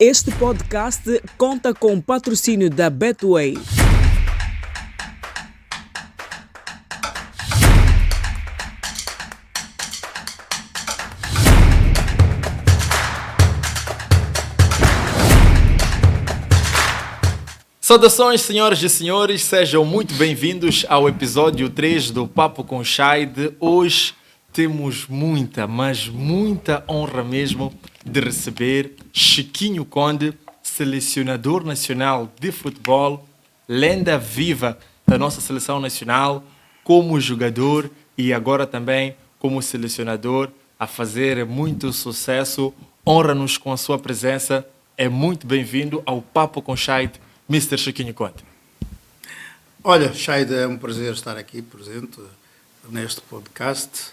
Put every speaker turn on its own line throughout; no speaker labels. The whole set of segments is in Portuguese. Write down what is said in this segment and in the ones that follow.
Este podcast conta com o patrocínio da Betway.
Saudações, senhoras e senhores, sejam muito bem-vindos ao episódio 3 do Papo com Shade. Hoje temos muita, mas muita honra mesmo de receber Chiquinho Conde, selecionador nacional de futebol, lenda viva da nossa seleção nacional, como jogador e agora também como selecionador, a fazer muito sucesso. Honra-nos com a sua presença. É muito bem-vindo ao Papo com Shade, Mr. Chiquinho Conde.
Olha, Shade, é um prazer estar aqui presente neste podcast.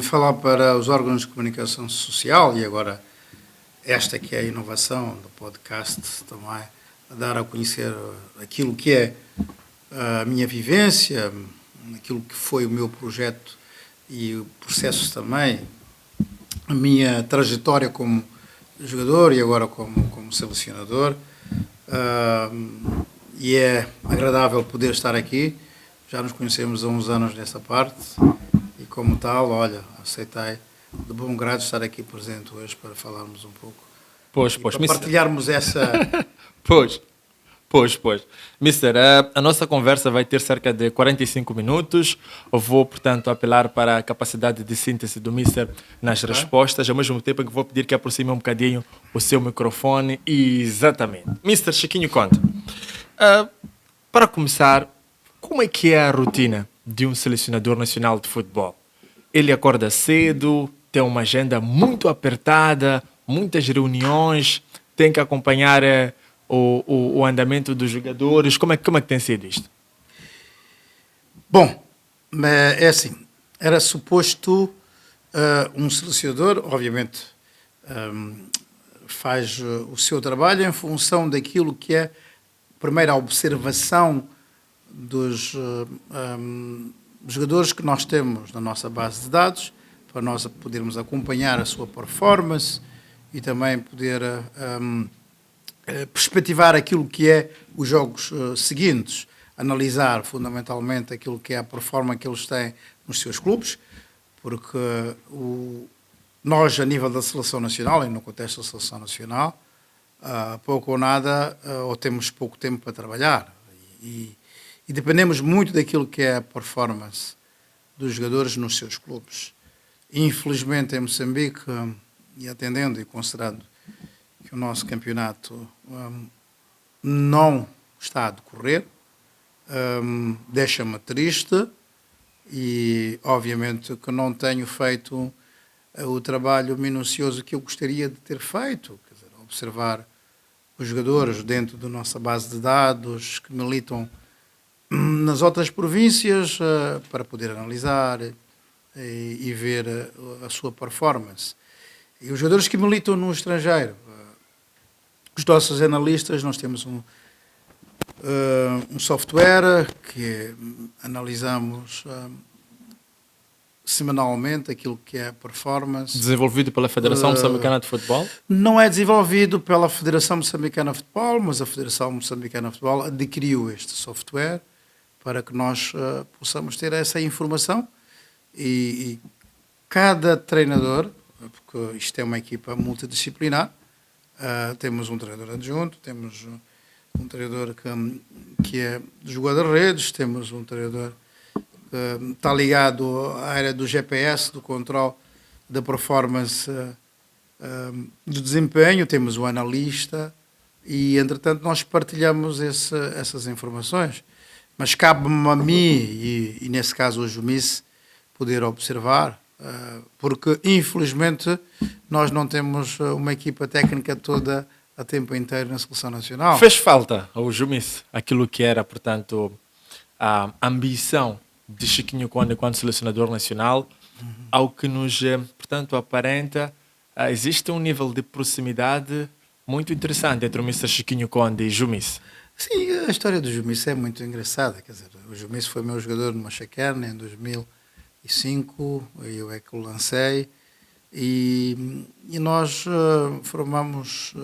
Falar para os órgãos de comunicação social e agora esta que é a inovação do podcast também, a dar a conhecer aquilo que é a minha vivência, aquilo que foi o meu projeto e o processo também, a minha trajetória como jogador e agora como selecionador. E é agradável poder estar aqui. Já nos conhecemos há uns anos nessa parte e como tal, olha, aceitei de bom grado estar aqui presente hoje para falarmos um pouco.
Pois,
para partilharmos essa...
Pois. Mister, a nossa conversa vai ter cerca de 45 minutos. Eu vou, portanto, apelar para a capacidade de síntese do Mister nas respostas, ao mesmo tempo que vou pedir que aproxime um bocadinho o seu microfone. Exatamente. Mister Chiquinho Conde, para começar, como é que é a rotina de um selecionador nacional de futebol? Ele acorda cedo, tem uma agenda muito apertada, muitas reuniões, tem que acompanhar o andamento dos jogadores. Como é que tem sido isto?
Bom, é assim, era suposto um selecionador, obviamente, faz o seu trabalho em função daquilo que é, primeiro, a observação dos jogadores que nós temos na nossa base de dados, para nós podermos acompanhar a sua performance e também poder perspectivar aquilo que é os jogos seguintes, analisar fundamentalmente aquilo que é a performance que eles têm nos seus clubes, porque nós, a nível da seleção nacional, e no contexto da seleção nacional, pouco ou nada, ou temos pouco tempo para trabalhar. E dependemos muito daquilo que é a performance dos jogadores nos seus clubes. Infelizmente, em Moçambique, e atendendo e considerando que o nosso campeonato não está a decorrer, deixa-me triste e, obviamente, que não tenho feito o trabalho minucioso que eu gostaria de ter feito, quer dizer, observar os jogadores dentro da nossa base de dados que militam nas outras províncias para poder analisar e ver a sua performance. E os jogadores que militam no estrangeiro, os nossos analistas, nós temos um software que analisamos semanalmente aquilo que é a performance.
Desenvolvido pela Federação Moçambicana de Futebol?
Não é desenvolvido pela Federação Moçambicana de Futebol, mas a Federação Moçambicana de Futebol adquiriu este software para que nós possamos ter essa informação e cada treinador, porque isto é uma equipa multidisciplinar, temos um treinador adjunto, temos um treinador que é jogador de redes, temos um treinador que está ligado à área do GPS, do controle da performance, do desempenho, temos o analista e, entretanto, nós partilhamos essas informações. Mas cabe-me a mim, e nesse caso o Jumice, poder observar, porque, infelizmente, nós não temos uma equipa técnica toda a tempo inteiro na seleção nacional.
Fez falta ao Jumice aquilo que era, portanto, a ambição de Chiquinho Conde enquanto selecionador nacional, ao que nos, portanto, aparenta, existe um nível de proximidade muito interessante entre o Mr. Chiquinho Conde e Jumice.
Sim, a história do Jumice é muito engraçada, quer dizer, o Jumice foi meu jogador no Machaquerne em 2005, eu é que o lancei, E nós formamos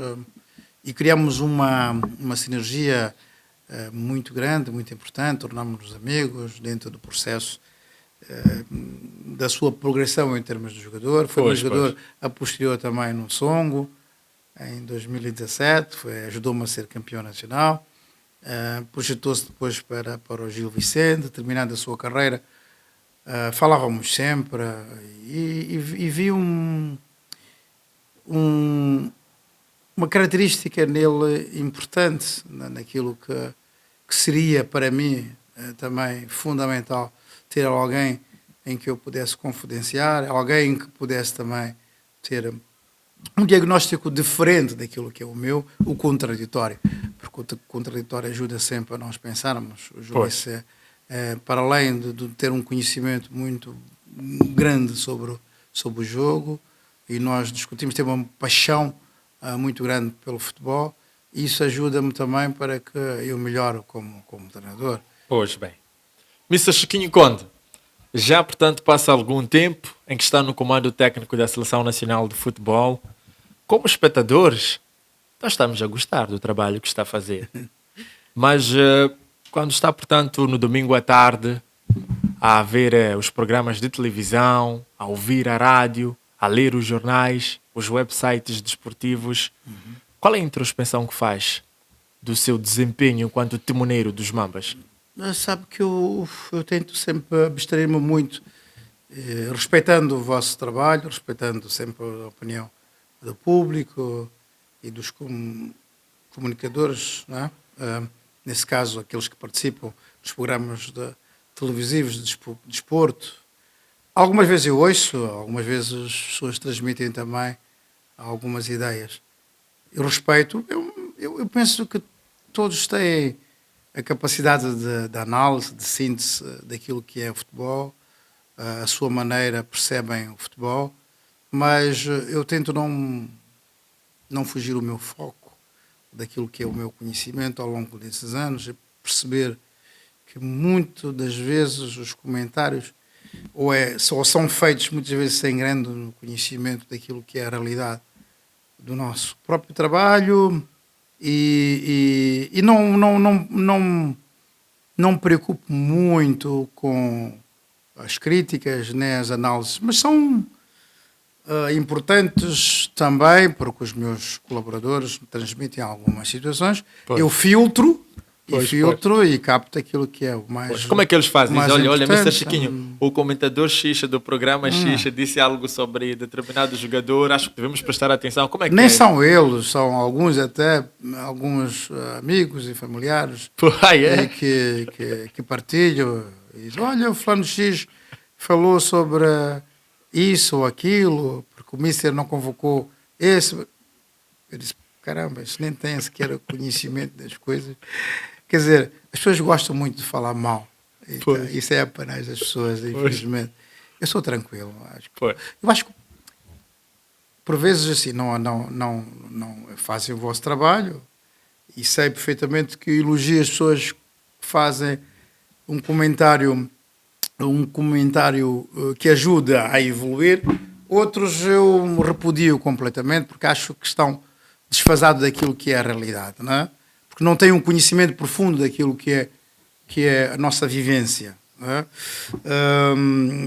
e criamos uma sinergia muito grande, muito importante, tornámos-nos amigos dentro do processo da sua progressão em termos de jogador. Foi um jogador a posterior também no Songo, em 2017, ajudou-me a ser campeão nacional. Projetou-se depois para o Gil Vicente, terminando a sua carreira. Falávamos sempre e vi uma característica nele importante, naquilo que seria para mim também fundamental, ter alguém em que eu pudesse confidenciar, alguém que pudesse também ter um diagnóstico diferente daquilo que é o meu, o contraditório, porque o contraditório ajuda sempre a nós pensarmos. O Joyce para além de ter um conhecimento muito grande sobre o jogo, e nós discutimos, temos uma paixão muito grande pelo futebol, e isso ajuda-me também para que eu melhore como treinador.
Pois bem. Mr. Chiquinho Conde, já, portanto, passa algum tempo em que está no comando técnico da Seleção Nacional de Futebol. Como espectadores, nós estamos a gostar do trabalho que está a fazer. Mas quando está, portanto, no domingo à tarde, a ver os programas de televisão, a ouvir a rádio, a ler os jornais, os websites desportivos, qual é a introspecção que faz do seu desempenho enquanto timoneiro dos Mambas?
Sabe que eu tento sempre abstrair-me muito, respeitando o vosso trabalho, respeitando sempre a opinião do público e dos comunicadores, não é? Nesse caso, aqueles que participam dos programas televisivos de desporto. Algumas vezes eu ouço, algumas vezes as pessoas transmitem também algumas ideias. Eu respeito, eu penso que todos têm a capacidade de análise, de síntese daquilo que é o futebol, a sua maneira percebem o futebol, mas eu tento não fugir o meu foco daquilo que é o meu conhecimento ao longo desses anos, e perceber que muitas das vezes os comentários só são feitos muitas vezes sem grande conhecimento daquilo que é a realidade do nosso próprio trabalho, e não me preocupo muito com as críticas nem as análises, mas são importantes também, porque os meus colaboradores me transmitem algumas situações. Pois. Eu filtro e capto aquilo que é o mais.
Pois. Como é que eles fazem? Olha, Mr. Chiquinho, o comentador X do programa X disse algo sobre determinado jogador, acho que devemos prestar atenção. Como é que
Nem são eles, são alguns amigos e familiares que partilham. E dizem, olha, o fulano X falou sobre isso ou aquilo, porque o Mister não convocou esse. Eu disse, caramba, isso nem tem sequer conhecimento das coisas. Quer dizer, as pessoas gostam muito de falar mal. Então, isso é a panagem das pessoas, infelizmente. Eu sou tranquilo. Eu acho que, por vezes, assim, não fazem o vosso trabalho, e sei perfeitamente que elogio as pessoas que fazem um comentário que ajuda a evoluir. Outros eu me repudio completamente, porque acho que estão desfasados daquilo que é a realidade, não é? Porque não têm um conhecimento profundo daquilo que é a nossa vivência, não é?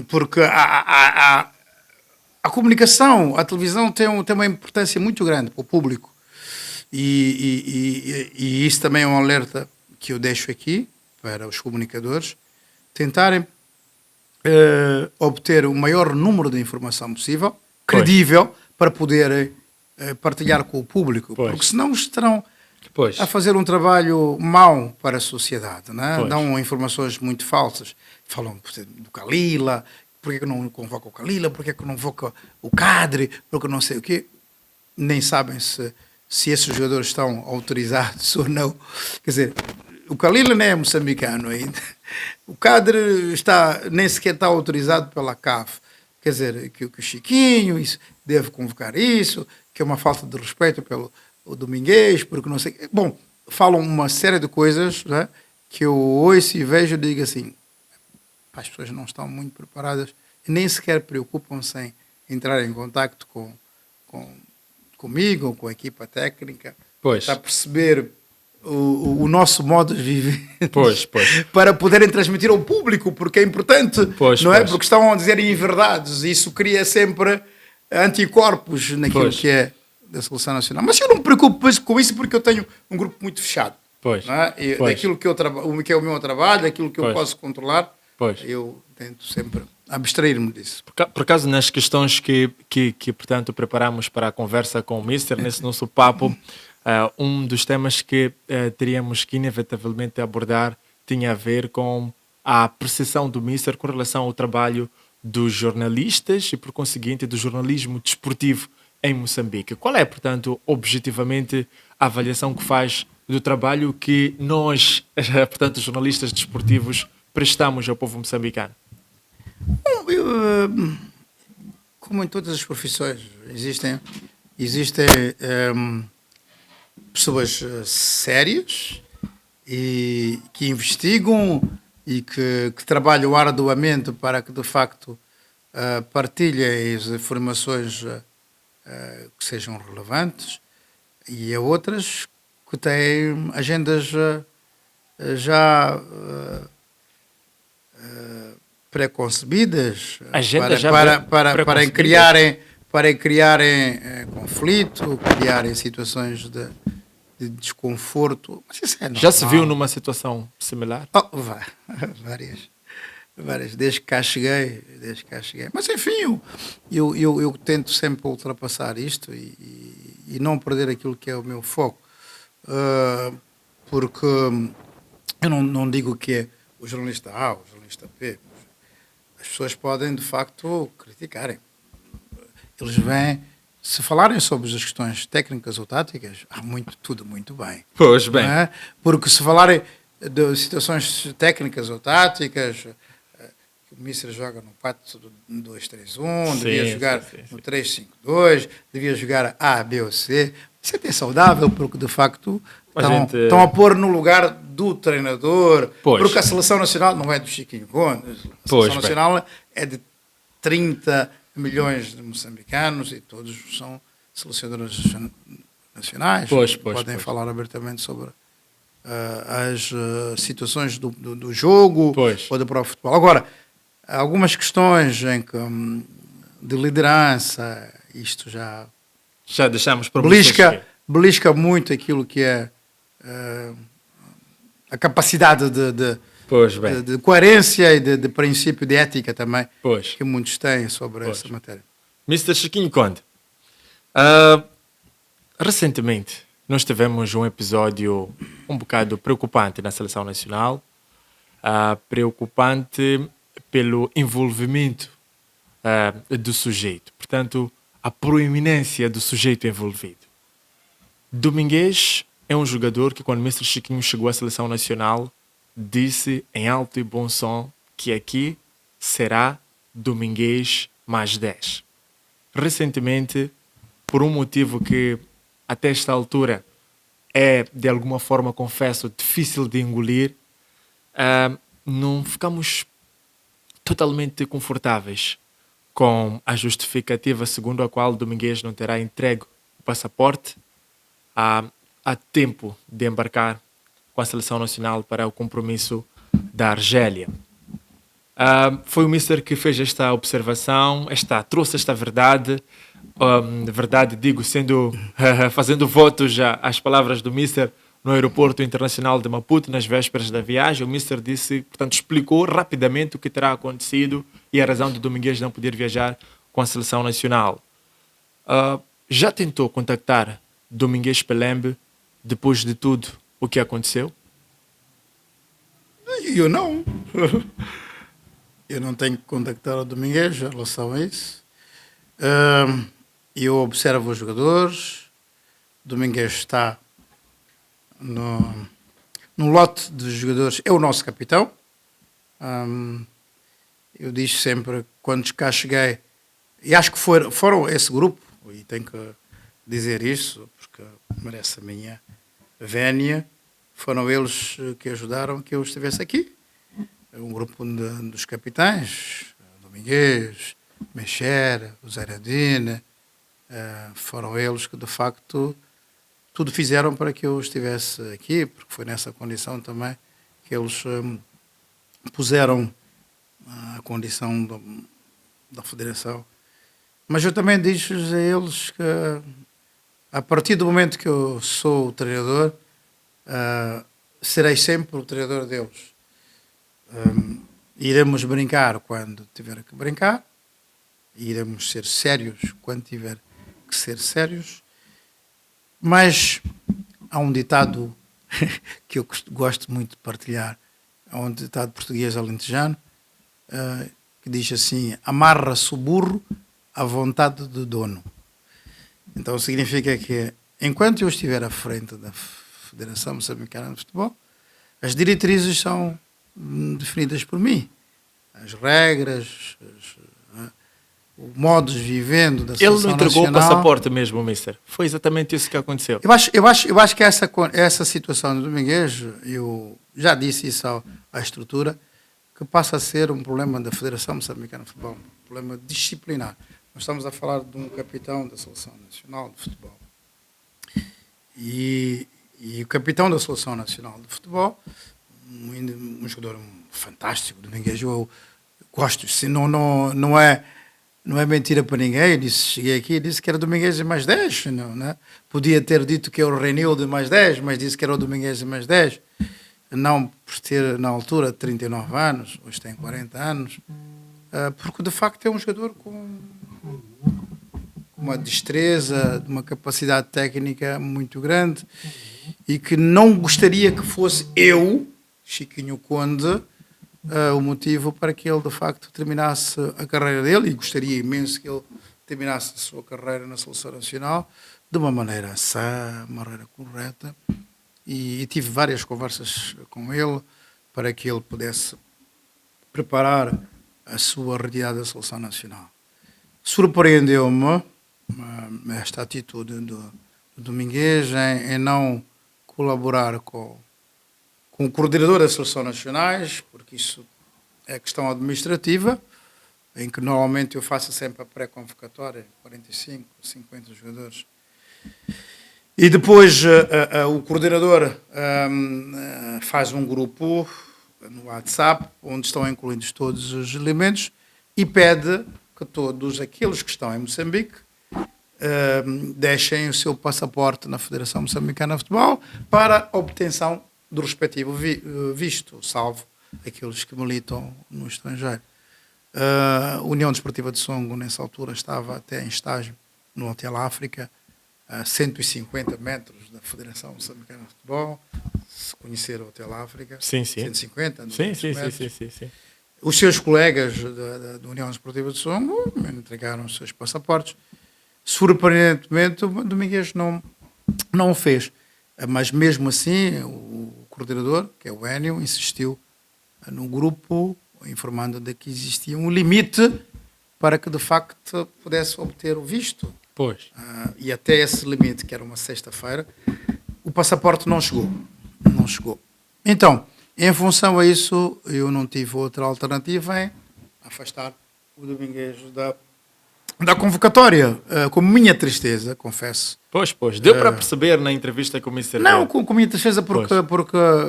Porque a comunicação, a televisão tem uma importância muito grande para o público, e isso também é um alerta que eu deixo aqui para os comunicadores tentarem obter o maior número de informação possível, credível, para poderem partilhar com o público, porque senão estarão a fazer um trabalho mau para a sociedade, não é? Dão informações muito falsas, falam do Kalila, porque que não convoca o Kalila, porque que não convoca o Cadre, porque não sei o quê, nem sabem se esses jogadores estão autorizados ou não. Quer dizer, o Kalila nem é moçambicano ainda, o Cadre nem sequer está autorizado pela CAF. Quer dizer, que o Chiquinho deve convocar isso, que é uma falta de respeito pelo Domingues, porque não sei. Bom, falam uma série de coisas, né, que eu ouço e vejo e digo assim: as pessoas não estão muito preparadas e nem sequer preocupam-se entrar em contacto comigo, com a equipa técnica,
Pois.
para perceber o nosso modo de viver,
Pois.
para poderem transmitir ao público, porque é importante,
Pois,
não é?
pois.
Porque estão a dizer inverdades, e isso cria sempre anticorpos naquilo
Pois.
que é da seleção nacional. Mas eu não me preocupo com isso, porque eu tenho um grupo muito fechado.
Pois.
Não é? E
Pois.
daquilo que que é o meu trabalho, daquilo que eu
Pois.
posso controlar,
Pois.
eu tento sempre abstrair-me disso.
Por acaso, nas questões que portanto, preparamos para a conversa com o Mister, nesse nosso papo, um dos temas que teríamos que inevitavelmente abordar tinha a ver com a percepção do Mister com relação ao trabalho dos jornalistas e, por conseguinte, do jornalismo desportivo em Moçambique. Qual é, portanto, objetivamente, a avaliação que faz do trabalho que nós, portanto, jornalistas desportivos, prestamos ao povo moçambicano?
Bom, como em todas as profissões, existem pessoas sérias e que investigam e que trabalham arduamente para que, de facto, partilhem as informações que sejam relevantes, e há outras que têm agendas já preconcebidas
Agenda já
para
preconcebidas?
criarem conflito, criarem situações de desconforto. Mas isso é normal.
Já se viu numa situação similar?
Várias, desde que cá cheguei. Mas enfim, eu tento sempre ultrapassar isto e não perder aquilo que é o meu foco. Porque eu não digo que é o jornalista A, o jornalista B. As pessoas podem, de facto, criticarem. Eles vêm, se falarem sobre as questões técnicas ou táticas, há tudo muito bem.
Pois bem.
Não é? Porque se falarem de situações técnicas ou táticas, que o Mister joga no 4-2-3-1, devia jogar no 3-5-2, devia jogar A, B ou C. Isso é até saudável, porque de facto estão a pôr no lugar do treinador, porque a seleção nacional não é do Chiquinho Gomes, a seleção nacional é de 30 milhões de moçambicanos e todos são selecionadores nacionais, podem falar abertamente sobre as situações do jogo ou do próprio futebol. Agora, algumas questões de liderança, isto já
deixamos para
belisca muito aquilo que é a capacidade de coerência e de princípio de ética também que muitos têm sobre essa matéria.
Mr. Chiquinho Conde, recentemente nós tivemos um episódio um bocado preocupante na Seleção Nacional, preocupante pelo envolvimento do sujeito, portanto, a proeminência do sujeito envolvido. Domingues é um jogador que, quando o Mr. Chiquinho chegou à Seleção Nacional, disse em alto e bom som que aqui será Domingues mais 10. Recentemente, por um motivo que até esta altura é, de alguma forma, confesso, difícil de engolir, não ficamos totalmente confortáveis com a justificativa segundo a qual Domingues não terá entregue o passaporte a tempo de embarcar com a Seleção Nacional para o compromisso da Argélia. Foi o Mister que fez esta observação, trouxe esta verdade, digo, fazendo votos às palavras do Mister no aeroporto internacional de Maputo, nas vésperas da viagem. O Mister disse, portanto, explicou rapidamente o que terá acontecido e a razão de Domingues não poder viajar com a Seleção Nacional. Já tentou contactar Domingues Pelembe depois de tudo o que aconteceu?
Eu não. Eu não tenho que contactar o Domingues em relação a isso. Eu observo os jogadores. Domingues está no lote de jogadores. É o nosso capitão. Eu disse sempre, quando cá cheguei, e acho que foram esse grupo, e tenho que dizer isso, porque merece a minha vénia, foram eles que ajudaram que eu estivesse aqui. Um grupo dos capitães, Domingues, Mexer, o Zairedine, foram eles que de facto tudo fizeram para que eu estivesse aqui, porque foi nessa condição também que eles puseram a condição da federação. Mas eu também disse-lhes a eles que a partir do momento que eu sou o treinador, serei sempre o treinador deles. Iremos brincar quando tiver que brincar, iremos ser sérios quando tiver que ser sérios, mas há um ditado que eu gosto muito de partilhar, há um ditado português alentejano, que diz assim: amarra-se o burro à vontade do dono. Então significa que enquanto eu estiver à frente da Federação Moçambicana de Futebol, as diretrizes são definidas por mim. As regras, o modo de vivendo da
Ele
seleção
não entregou
nacional.
o passaporte mesmo, mister. Foi exatamente isso que aconteceu.
Eu acho que essa situação do Domingues, eu já disse isso à estrutura, que passa a ser um problema da Federação Moçambicana de Futebol, um problema disciplinar. Nós estamos a falar de um capitão da Seleção Nacional de Futebol. E o capitão da Seleção Nacional de Futebol, um jogador fantástico, Domingues, eu gosto, se não é mentira para ninguém. Eu cheguei aqui e disse que era Domingues mais 10, não, né? Podia ter dito que era o Renilde mais 10, mas disse que era o Domingues mais 10, não por ter na altura 39 anos, hoje tem 40 anos, porque de facto é um jogador com uma destreza, uma capacidade técnica muito grande, e que não gostaria que fosse eu, Chiquinho Conde, o motivo para que ele de facto terminasse a carreira dele, e gostaria imenso que ele terminasse a sua carreira na Seleção Nacional de uma maneira sã, uma maneira correta, e tive várias conversas com ele para que ele pudesse preparar a sua retirada da Seleção Nacional. Surpreendeu-me esta atitude do Domingues em não colaborar com o coordenador das seleções nacionais, porque isso é questão administrativa, em que normalmente eu faço sempre a pré-convocatória, 45, 50 jogadores. E depois o coordenador faz um grupo no WhatsApp, onde estão incluídos todos os elementos, e pede que todos aqueles que estão em Moçambique deixem o seu passaporte na Federação Moçambicana de Futebol para a obtenção do respectivo visto, salvo aqueles que militam no estrangeiro. A União Desportiva de Songo, nessa altura, estava até em estágio no Hotel África, a 150 metros da Federação Moçambicana de Futebol. Se conhecer o Hotel África,
sim, sim.
150
sim.
Os seus colegas da União Desportiva de Songo me entregaram os seus passaportes. Surpreendentemente, o Domingues não o fez. Mas mesmo assim, o coordenador, que é o Enio, insistiu no grupo, informando de que existia um limite para que de facto pudesse obter o visto.
Pois.
E até esse limite, que era uma sexta-feira, o passaporte não chegou. Não chegou. Então, em função a isso, eu não tive outra alternativa em afastar o Domingues da convocatória, com minha tristeza, confesso.
Pois. Deu para perceber na entrevista com o Mr.
Não, com minha tristeza, porque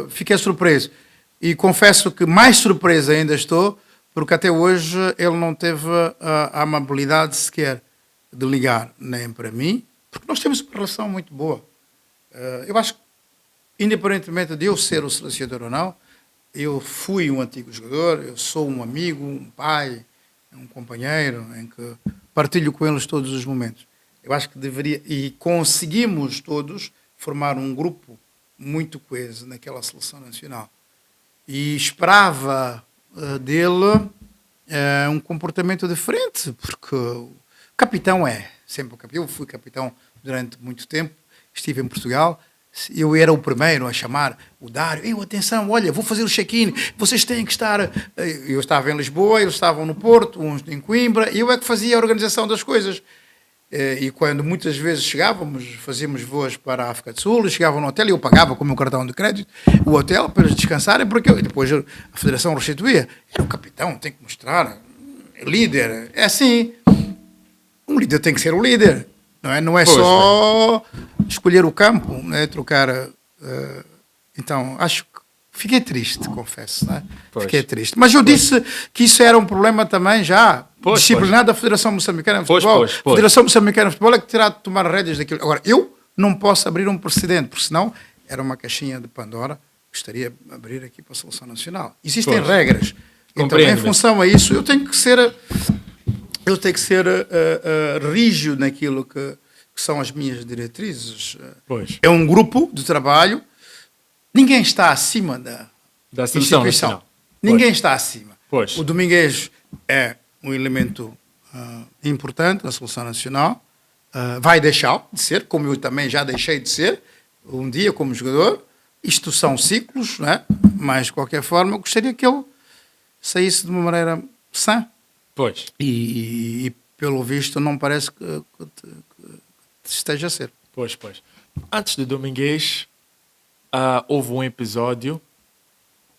fiquei surpreso. E confesso que mais surpreso ainda estou, porque até hoje ele não teve a amabilidade sequer de ligar nem para mim, porque nós temos uma relação muito boa. Eu acho que, independentemente de eu ser o selecionador ou não, eu fui um antigo jogador, eu sou um amigo, um pai, um companheiro, em que partilho com eles todos os momentos. Eu acho que deveria, e conseguimos todos formar um grupo muito coeso naquela seleção nacional. E esperava dele um comportamento diferente, porque o capitão é sempre o capitão. Eu fui capitão durante muito tempo, estive em Portugal. Eu era o primeiro a chamar o Dário. Atenção, olha, vou fazer o check-in, vocês têm que estar... Eu estava em Lisboa, eles estavam no Porto, uns em Coimbra, e eu é que fazia a organização das coisas. E quando muitas vezes chegávamos, fazíamos voos para a África do Sul, eles chegavam no hotel e eu pagava com o meu cartão de crédito o hotel para eles descansarem, porque depois a Federação restituía. Era o capitão, tem que mostrar. líder, é assim, um líder tem que ser o líder, não é
Pois,
só escolher o campo, né? Trocar. Então, acho que fiquei triste, confesso, né?
Pois.
Fiquei triste. Mas eu disse que isso era um problema também já
Pois,
disciplinar da Federação Moçambicana de
Pois,
Futebol.
pois,
A
pois.
Federação Moçambicana de Futebol é que terá de tomar rédeas daquilo. Agora, eu não posso abrir um precedente, porque senão era uma caixinha de Pandora que gostaria de abrir aqui para a Seleção Nacional. Existem
Pois.
regras. Então,
Compreendo,
em função a isso, eu tenho que ser rígido naquilo que são as minhas diretrizes.
Pois.
É um grupo de trabalho, ninguém está acima da
Seleção
instituição.
Nacional.
Ninguém está acima.
Pois.
O Domingues é um elemento importante na Seleção Nacional, vai deixar de ser, como eu também já deixei de ser, um dia como jogador. Isto são ciclos, não é? Mas de qualquer forma eu gostaria que ele saísse de uma maneira sã.
Pois.
E pelo visto não parece que esteja a ser.
Pois. Antes de Domingues, houve um episódio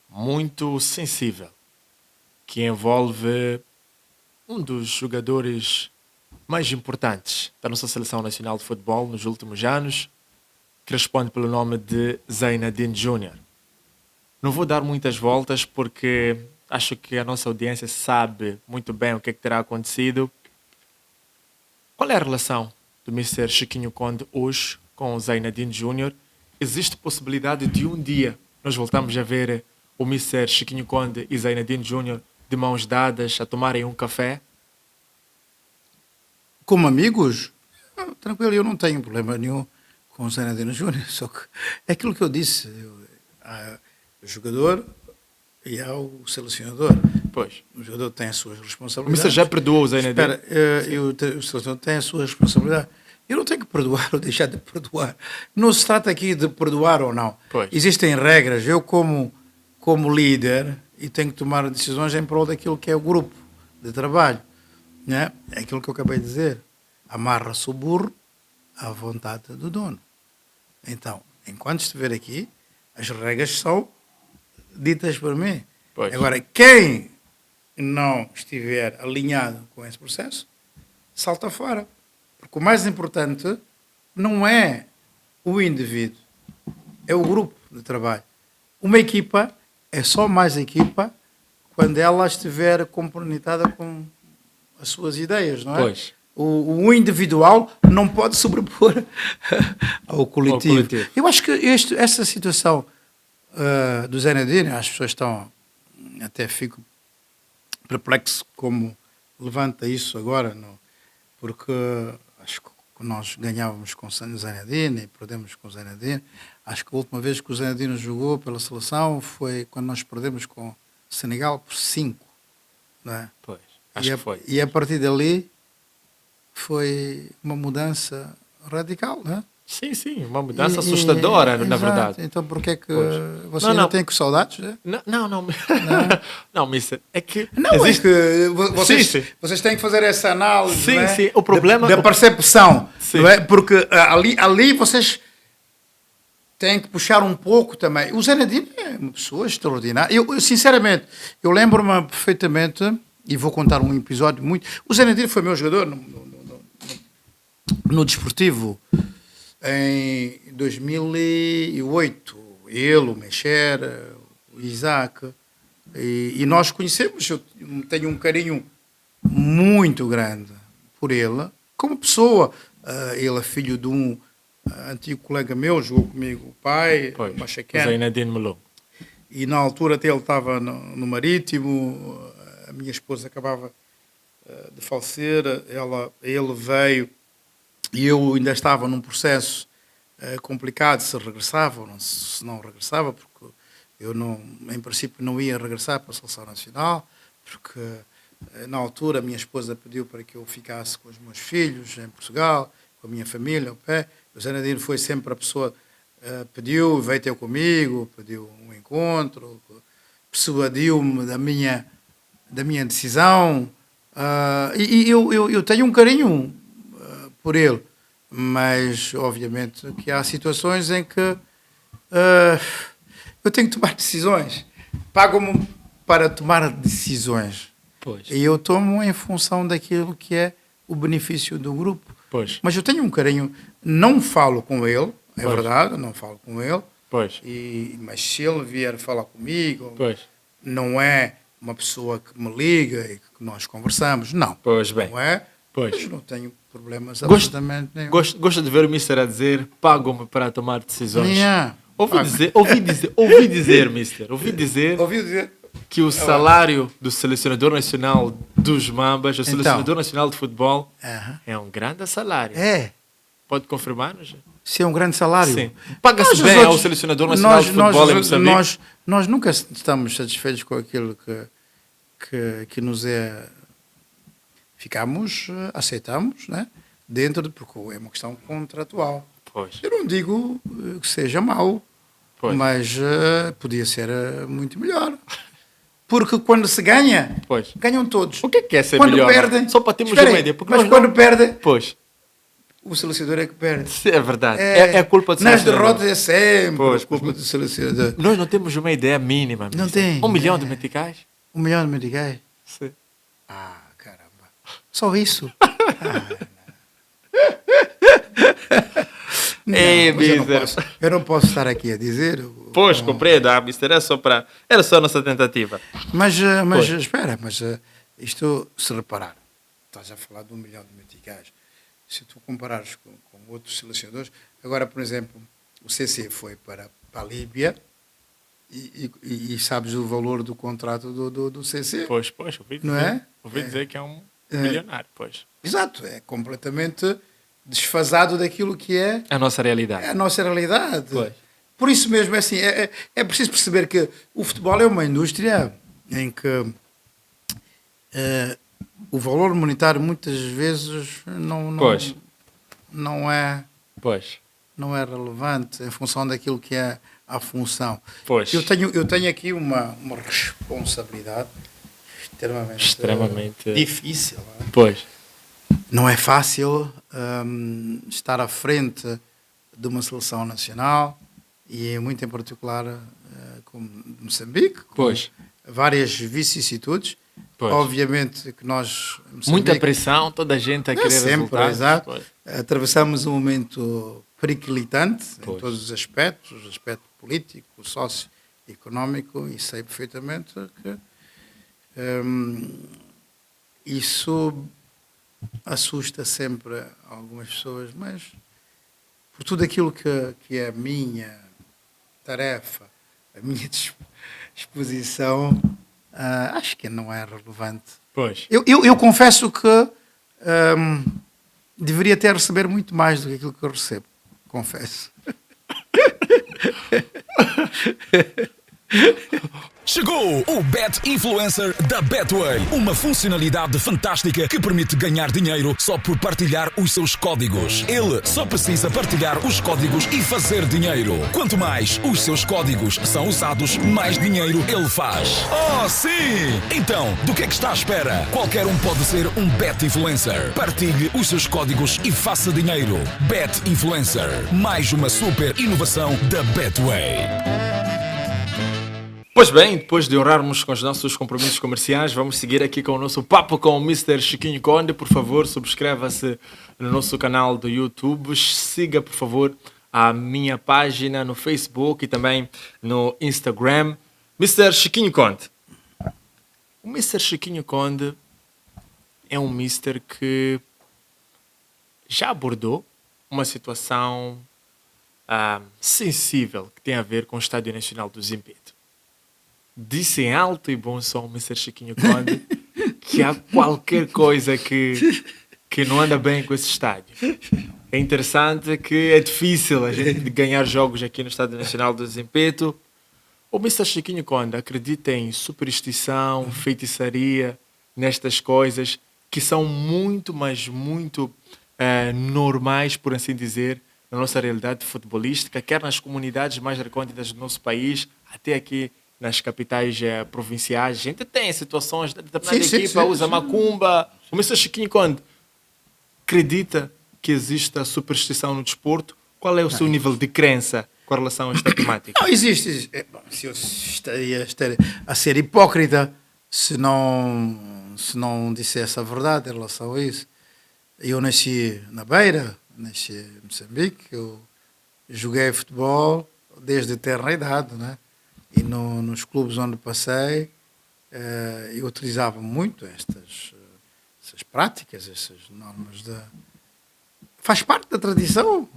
muito sensível que envolve um dos jogadores mais importantes da nossa Seleção Nacional de Futebol nos últimos anos, que responde pelo nome de Zainadine Júnior. Não vou dar muitas voltas porque acho que a nossa audiência sabe muito bem o que é que terá acontecido. Qual é a relação do Mr. Chiquinho Conde hoje com o Zainadine Júnior? Existe possibilidade de um dia nós voltamos a ver o Mr. Chiquinho Conde e Zainadine Júnior de mãos dadas a tomarem um café?
Como amigos, tranquilo, eu não tenho problema nenhum com o Zainadine Júnior, só que é aquilo que eu disse, há o jogador e há o selecionador.
Pois.
O jogador tem as suas
O
responsabilidades.
Mr. já perdoou o Zainadine?
Espera, o selecionador tem as suas responsabilidades. Eu não tenho que perdoar ou deixar de perdoar. Não se trata aqui de perdoar ou não.
Pois.
Existem regras. Eu, como líder, e tenho que tomar decisões em prol daquilo que é o grupo de trabalho. Né? É aquilo que eu acabei de dizer. Amarra-se o burro à vontade do dono. Então, enquanto estiver aqui, as regras são ditas por mim.
Pois.
Agora, quem não estiver alinhado com esse processo, salta fora. Porque o mais importante não é o indivíduo, é o grupo de trabalho. Uma equipa é só mais equipa quando ela estiver comprometida com as suas ideias, não é?
Pois.
O individual não pode sobrepor ao coletivo. Eu acho que essa situação do Zainadine, as pessoas estão, até fico perplexo como levanta isso agora, não? Porque acho que nós ganhávamos com o Zainadine e perdemos com o Zainadine. Acho que a última vez que o Zainadine jogou pela seleção foi quando nós perdemos com o Senegal por 5. Não é?
Pois, acho que foi.
E a partir dali foi uma mudança radical, não é?
Sim, uma mudança assustadora, na
exato.
Verdade.
Então por que você
não
tem com saudades? Né?
Não, mister, é que
não,
existe...
é que
sim.
vocês têm que fazer essa análise,
Sim,
não é?
sim, o problema...
Da percepção,
sim.
Não é? Porque ali vocês têm que puxar um pouco também. O Zainadine é uma pessoa extraordinária. Eu sinceramente, eu lembro-me perfeitamente, e vou contar um episódio muito... O Zainadine foi meu jogador no Desportivo em 2008. Ele, o Mexer, o Isaac, e nós conhecemos. Eu tenho um carinho muito grande por ele, como pessoa. Ele é filho de um antigo colega meu, jogou comigo o pai, o Machaquén.
Zainadine Melou.
E na altura até ele estava no Marítimo, a minha esposa acabava de falecer, ele veio e eu ainda estava num processo complicado se regressava ou se não regressava, porque eu em princípio não ia regressar para a Seleção Nacional, porque na altura a minha esposa pediu para que eu ficasse com os meus filhos em Portugal, com a minha família, ao pé. O Zainadine foi sempre a pessoa pediu, veio ter comigo, pediu um encontro, persuadiu-me da minha decisão, e eu tenho um carinho por ele, mas obviamente que há situações em que eu tenho que tomar decisões. Pagam-me para tomar decisões.
Pois.
E eu tomo em função daquilo que é o benefício do grupo.
Pois.
Mas eu tenho um carinho, não falo com ele, é
Pois.
verdade, não falo com ele,
Pois.
mas se ele vier falar comigo,
Pois.
não é uma pessoa que me liga e que nós conversamos, não.
Pois bem.
Não é?
Pois.
Mas não tenho problemas
Gosto,
absolutamente nenhum.
gosto de ver o Mister a dizer pago-me para tomar decisões.
Yeah.
Ouvi dizer, Mister,
Ouviu dizer?
que o salário do selecionador nacional dos Mambas, o selecionador nacional de futebol,
Aham.
é um grande salário.
É,
Pode confirmar-nos?
se é um grande salário.
Sim. Paga-se
Nós, os
bem
outros,
ao selecionador nacional de futebol em Moçambique?
nós nunca estamos satisfeitos com aquilo que nos é. Aceitamos, né? Porque é uma questão contratual.
Pois.
Eu não digo que seja mau,
Pois.
mas podia ser muito melhor. Porque quando se ganha,
Pois.
ganham todos.
O que é ser
Quando
melhor?
perdem,
Só para termos
espera
uma
aí,
ideia. Porque
mas
nós
quando
não...
perde,
Pois.
o selecionador é que perde.
É verdade. É a culpa do
Nas
selecionador.
derrotas é sempre
Pois,
a culpa do selecionador.
Nós não temos uma ideia mínima.
Não
Mister.
tem.
1 milhão de
É.
meticais?
1 milhão de meticais?
Sim.
Ah, caramba. Só isso?
Ei,
mas
mister.
eu não posso estar aqui a dizer.
Pois, compreendo, mister. Era só a nossa tentativa.
Mas
Pois.
espera, isto, se reparar, estás a falar de 1 milhão de meticais. Se tu comparares com outros selecionadores, agora, por exemplo, o CC foi para a Líbia e sabes o valor do contrato do CC?
Pois, ouvi dizer.
Não é?
Ouvi dizer que é um milionário, pois.
Exato, é completamente desfasado daquilo que é
A nossa realidade.
a nossa realidade.
Pois.
Por isso mesmo, é assim, é preciso perceber que o futebol é uma indústria em que o valor monetário muitas vezes
Pois.
não é
Pois.
relevante em função daquilo que é a função.
Pois.
Eu tenho aqui uma responsabilidade extremamente difícil. Não é?
Pois.
Não é fácil estar à frente de uma seleção nacional e muito em particular como Moçambique, com
Pois.
várias vicissitudes.
Pois.
Obviamente que nós Moçambique,
Muita pressão, toda a gente a querer
sempre,
resultados.
exato.
Pois.
Atravessamos um momento periclitante
Pois.
em todos os aspectos, o aspecto político, socioeconómico, e sei perfeitamente que isso assusta sempre algumas pessoas, mas por tudo aquilo que é a minha tarefa, a minha exposição, acho que não é relevante.
Pois.
Eu confesso que deveria até receber muito mais do que aquilo que eu recebo. Confesso.
Chegou o Bet Influencer da Betway, uma funcionalidade fantástica que permite ganhar dinheiro só por partilhar os seus códigos. Ele só precisa partilhar os códigos e fazer dinheiro. Quanto mais os seus códigos são usados, mais dinheiro ele faz. Oh, sim! Então, do que é que está à espera? Qualquer um pode ser um Bet Influencer. Partilhe os seus códigos e faça dinheiro. Bet Influencer, mais uma super inovação da Betway.
Pois bem, depois de honrarmos com os nossos compromissos comerciais, vamos seguir aqui com o nosso papo com o Mr. Chiquinho Conde. Por favor, subscreva-se no nosso canal do YouTube. Siga, por favor, a minha página no Facebook e também no Instagram. Mr. Chiquinho Conde. O Mr. Chiquinho Conde é um mister que já abordou uma situação sensível que tem a ver com o Estádio Nacional do Zimpeto. Disse em alto e bom som o Mr. Chiquinho Conde que há qualquer coisa que não anda bem com esse estádio. É interessante que é difícil a gente ganhar jogos aqui no Estádio Nacional do Zimpeto. O Mr. Chiquinho Conde acredita em superstição, feitiçaria, nestas coisas que são muito, mas muito normais, por assim dizer, na nossa realidade futebolística, quer nas comunidades mais recônditas do nosso país, até aqui nas capitais provinciais. A gente tem situações, determinada equipa usa macumba. O Mr. Chiquinho Conde acredita que existe a superstição no desporto? Qual é o seu nível de crença com relação a esta temática?
Não, existe. Se eu estaria a ser hipócrita se não se não dissesse a verdade em relação a isso. Eu nasci na Beira, nasci em Moçambique, eu joguei futebol desde tenra idade, né? E nos clubes onde passei, eu utilizava muito essas práticas, essas normas faz parte da tradição.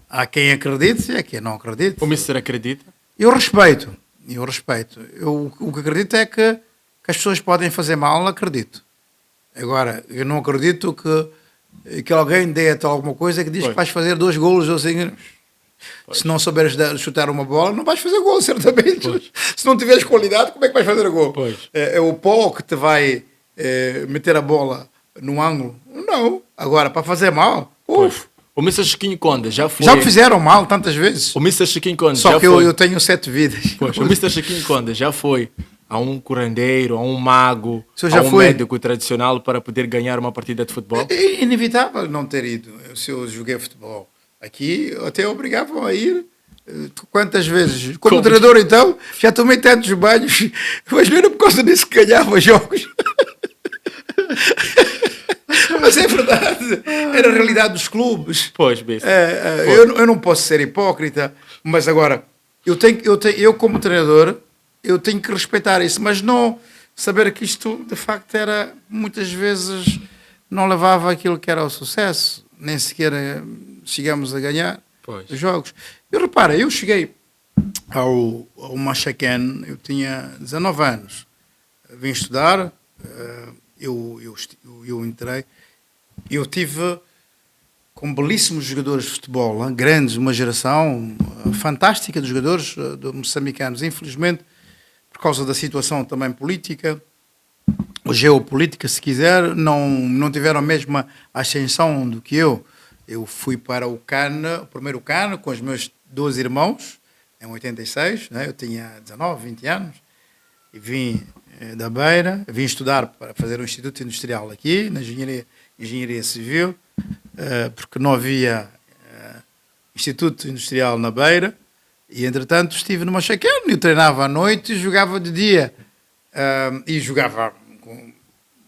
Há quem acredite e há quem não acredite.
O Mister acredita?
Eu respeito. O que acredito é que as pessoas podem fazer mal, acredito. Agora, eu não acredito que alguém dê-te alguma coisa que diz que vais fazer 2 golos ou assim. Se não souberes chutar uma bola, não vais fazer gol, certamente. Pois. Se não tiveres qualidade, como é que vais fazer gol? É o pó que te vai meter a bola no ângulo? Não. Agora, para fazer mal,
o Mr. Chiquinho Conde já foi...
Já me fizeram mal tantas vezes.
O Mr. Chiquinho Conde
Só que eu tenho 7 vidas.
O Mr. Chiquinho Conde já foi a um curandeiro, a um mago,
a um
médico tradicional para poder ganhar uma partida de futebol?
É inevitável não ter ido. Se eu joguei futebol aqui, até obrigavam a ir. Quantas vezes? Como treinador, então, já tomei tantos banhos, mas não era por causa disso que ganhava jogos. Mas é verdade, era a realidade dos clubes.
Pois, bicho.
Eu não posso ser hipócrita, mas agora, eu como treinador, eu tenho que respeitar isso, mas não saber que isto, de facto, era, muitas vezes, não levava aquilo que era o sucesso, nem sequer chegamos a ganhar os jogos. Eu cheguei ao Machacan, eu tinha 19 anos, vim estudar, eu entrei, eu tive com belíssimos jogadores de futebol, grandes, uma geração fantástica de jogadores moçambicanos. Infelizmente, por causa da situação também política, ou geopolítica, se quiser, não tiveram a mesma ascensão do que eu. Eu fui para o primeiro CAN, com os meus 2 irmãos, em 86, né? Eu tinha 19, 20 anos, e vim da Beira, vim estudar para fazer um instituto industrial aqui, na engenharia civil, porque não havia instituto industrial na Beira, e entretanto estive numa Machacan, eu treinava à noite e jogava de dia, e jogava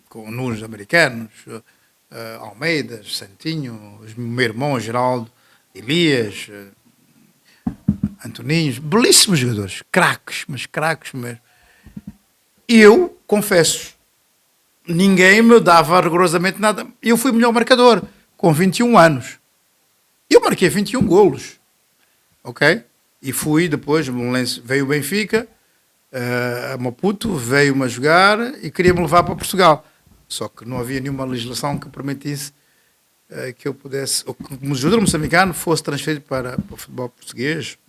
com números americanos, Almeidas, Santinho, o meu irmão Geraldo, Elias, Antoninhos, belíssimos jogadores, craques, mas craques mesmo. Eu, confesso, ninguém me dava rigorosamente nada. Eu fui o melhor marcador, com 21 anos. Eu marquei 21 golos, ok? E fui depois, veio o Benfica, a Maputo, veio-me a jogar e queria-me levar para Portugal. Só que não havia nenhuma legislação que permitisse que eu pudesse, ou que um jogador moçambicano fosse transferido para o futebol português.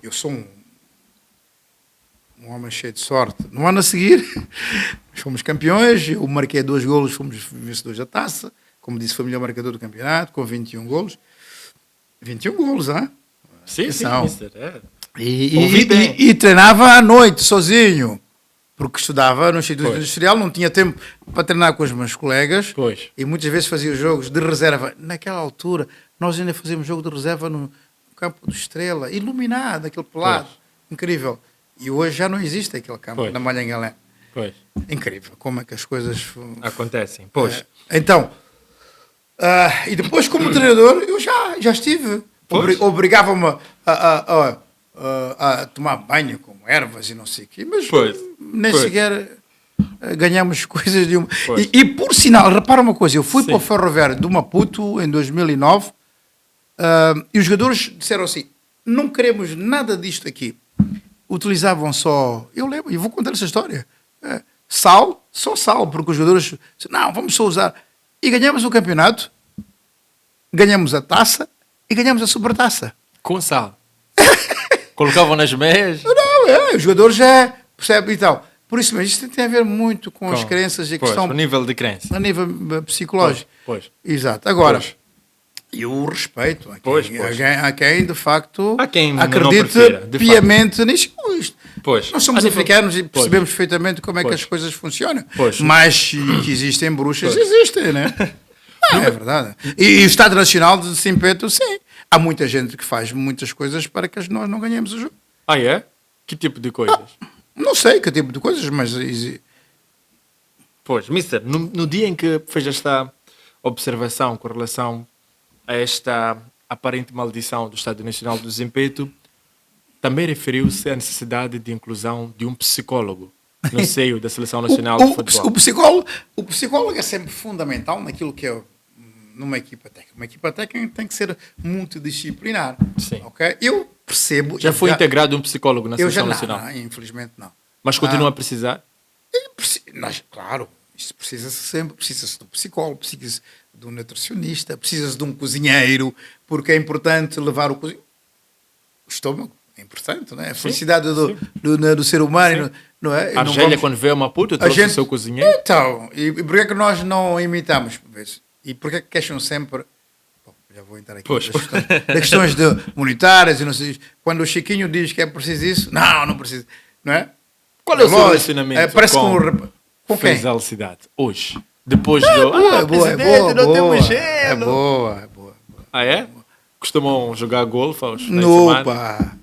Eu sou um homem cheio de sorte. No ano a seguir, fomos campeões, eu marquei 2 golos, fomos vencedores da taça, como disse, foi o melhor marcador do campeonato, com 21 golos. 21 golos, hein?
Sim, mister.
E treinava à noite, sozinho. Porque estudava no Instituto Industrial, não tinha tempo para treinar com os meus colegas. E muitas vezes fazia jogos de reserva. Naquela altura, nós ainda fazíamos jogo de reserva no campo do Estrela, iluminado, aquele pelado. Incrível. E hoje já não existe aquele campo na Malhangalé. Incrível como é que as coisas
acontecem.
Então, e depois como treinador, eu já estive. Obrigava-me a tomar banho com ervas e não sei o quê, mas nem sequer ganhamos coisas de uma... E por sinal, repara uma coisa, eu fui para o Ferroviário do Maputo em 2009 e os jogadores disseram assim, não queremos nada disto aqui. Utilizavam só, eu lembro, e vou contar essa história, só sal, porque os jogadores disseram, não, vamos só usar. E ganhamos o campeonato, ganhamos a taça e ganhamos a supertaça.
Com sal. Colocavam nas meias?
Não, os jogadores já percebem e tal. Por isso mesmo, isto tem a ver muito com as crenças e a questão...
A nível de crença.
A nível psicológico. Exato. Agora, eu respeito a quem, de facto, acredita piamente nisso. Nós somos africanos e percebemos perfeitamente como é que as coisas funcionam. Mas que existem bruxas, existem, né? É verdade. E o Estado Nacional de Simpeto, sim. Há muita gente que faz muitas coisas para que nós não ganhemos o jogo.
Ah, é? Que tipo de coisas?
Não sei que tipo de coisas, mas
Pois, Mister, no dia em que fez esta observação com relação a esta aparente maldição do Estado Nacional do Desempenho, também referiu-se à necessidade de inclusão de um psicólogo no seio da Seleção Nacional de Futebol.
O psicólogo é sempre fundamental naquilo que é numa equipa técnica. Uma equipa técnica tem que ser multidisciplinar.
Sim.
Ok? Eu percebo.
Já foi integrado um psicólogo na
Eu já
Seleção
não,
Nacional,
infelizmente não.
mas continua a precisar?
Claro, isso precisa-se sempre, precisa-se de um psicólogo, precisa-se de um nutricionista, precisa-se de um cozinheiro, porque é importante levar o estômago, é importante, não é? A felicidade do ser humano, não é?
A Argélia, quando veio a Maputo, trouxe o seu cozinheiro?
Então, e porquê é que nós não imitamos? E porquê é que queixam sempre... Bom, já vou entrar aqui das questões monetárias e não sei. Quando o Chiquinho diz que é preciso isso, não precisa, não é?
Qual é o seu relacionamento
com quem?
Fez a cidade hoje? Depois do...
É boa.
Ah, é? Costumam jogar golfe aos finais de semana?
Opa!